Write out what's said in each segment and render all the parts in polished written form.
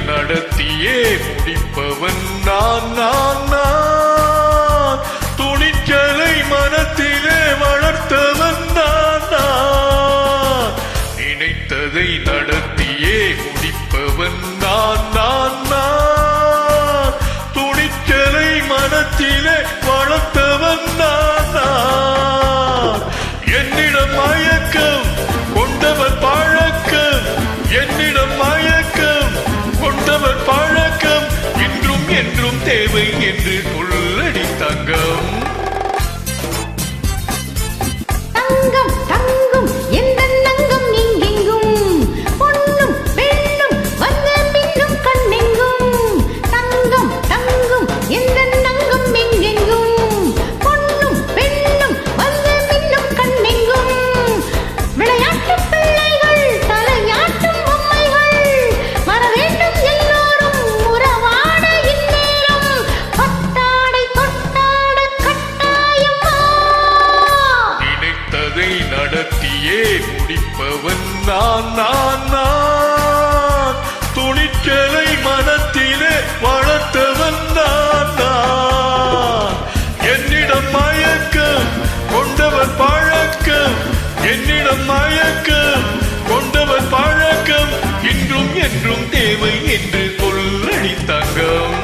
நடத்தியே முடிப்பவன் நான் துணிச்சலை மனத்திலே வளர்த்தவன் நான் நினைத்ததை நடத்தியே முடிப்பவன் நான் துணிச்சலை மனத்திலே வளர்த்தவன் நான் என்னிடம் மயக்கம் கொண்டவர் பழக்கம் என்னிடம் மயக்கம் கொண்டவர் பழக்கம் இன்றும் என்றும் தேவை என்று சொல்லடி தங்கம் தங்கம் தங்கும் எந்த நங்கம் எங்கெங்கும் பொன்னும் வெள்ளும் வந்த பின்னும் கண்ணெங்கும் தங்கம் தங்கும் எந்த நங்கம் எங்கெங்கும் பொன்னும் வெள்ளும் வந்த பின்னும் கண்ணெங்கும் விளையாட்டு பிள்ளைகள் தலையாட்டும் பொம்மைகள் வர வேண்டும் எல்லோரும் உறவாட இந்நேரம் பட்டாடை தொட்டாட கட்டாயமா நினைத்ததை நடத்தியே முடிப்பவன் நான் துணிச்சலை மனத்திலே வளர்த்தவன் நான் என்னிடம் மயக்கம் கொண்டவர் பழக்கம் என்னிடம் மயக்கம் கொண்டவர் பழக்கம் இன்றும் என்றும் தேவை என்று சொல்லடி தங்கம்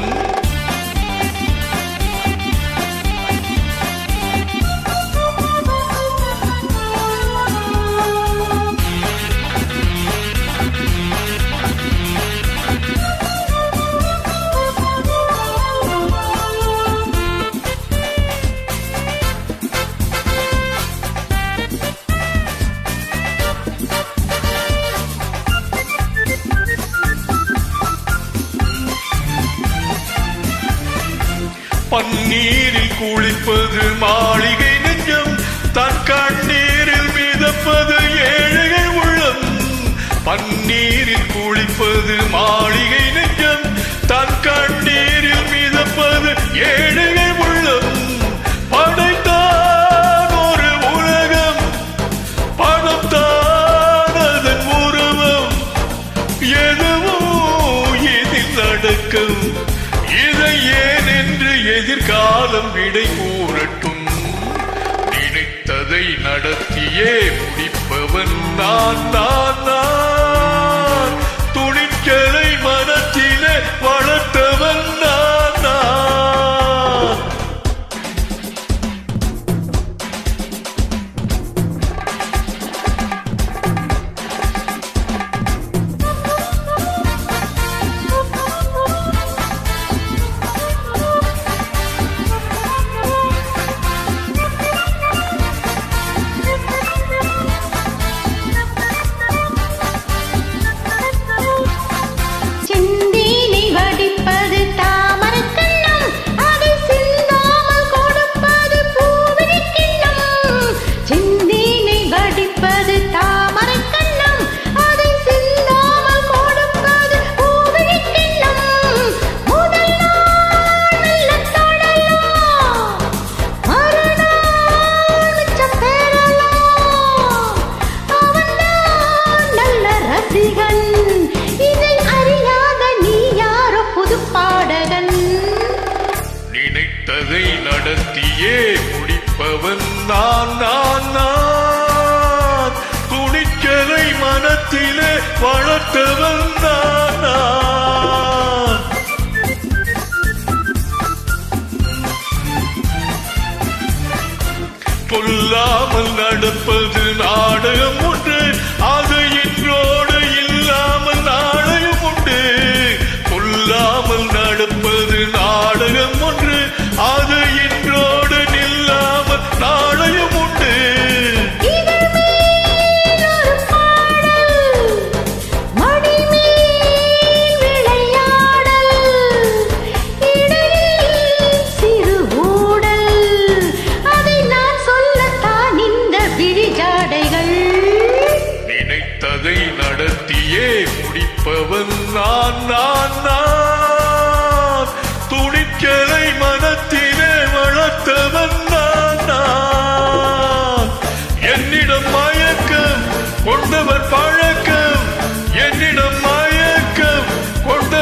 பன்னீரில் குளிப்பது மாளிகை நெஞ்சம் தன் கண்ணீரில் மிதப்பது ஏழைகள் உள்ளம் பன்னீரில் குளிப்பது மாளிகை நெஞ்சம் தன் கண்ணீரில் மிதப்பது ஏழைகள் உள்ளம் படைத்தான் ஒரு உலகம் பணம் தான் அதன் உருவம் எதுவோ இதில் நடக்கும் இதை ஏன் என்று எதிர்காலம் விடை கூறட்டும் நினைத்ததை நடத்தியே முடிப்பவன் நான் துணிச்சலை மனத்திலே வளர்த்தவன் நான் செந்தீனை வடிப்பது தாமரைக் கண்ணம் அதை சிந்தாமல் கொடுப்பது பூவினிக் கிண்ணம் செந்தீனை வடிப்பது தாமரைக் கண்ணம் அதை சிந்தாமல் கொடுப்பது பூவினிக் கிண்ணம் முதல் நாள் மெல்ல தொடலாம் மறுநாள் மிச்சம் பெறலாம் அவன்தான் நல்ல ரசிகன் இதை அறியாத நீ யாரோ புது பாடகன் நினைத்ததை நடத்தியே முடிப்பவன் நான் துணிச்சலை மனத்திலே வளர்த்தவன் நான் பொல்லாமல் நடப்பது நாடகம் ஒன்று அது இன்றோடு இல்லாமல் நாளையும் உண்டு பொல்லாமல் நடப்பது நாடகம் ஒன்று அது இன்றோடு நில்லாமல் நாளையும் உண்டு இதழ் மேல் ஒரு பாடல் மடி மேல் விளையாடல் இடையில் சிறு ஊடல் அதை நான் சொல்லத்தான் இந்த விழிஜாடைகள் நினைத்ததை நடத்தியே முடிப்பவன் நான் துணிச்சலை மனத்திலே வளர்த்தவன் நான் என்னிடம் மயக்கம் கொண்டவர் பழக்கம் என்னிடம் மயக்கம் கொண்ட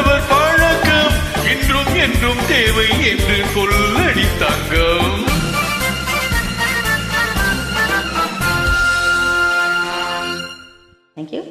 தேவை என்று சொல்லடி தங்கம். தேங்க்யூ.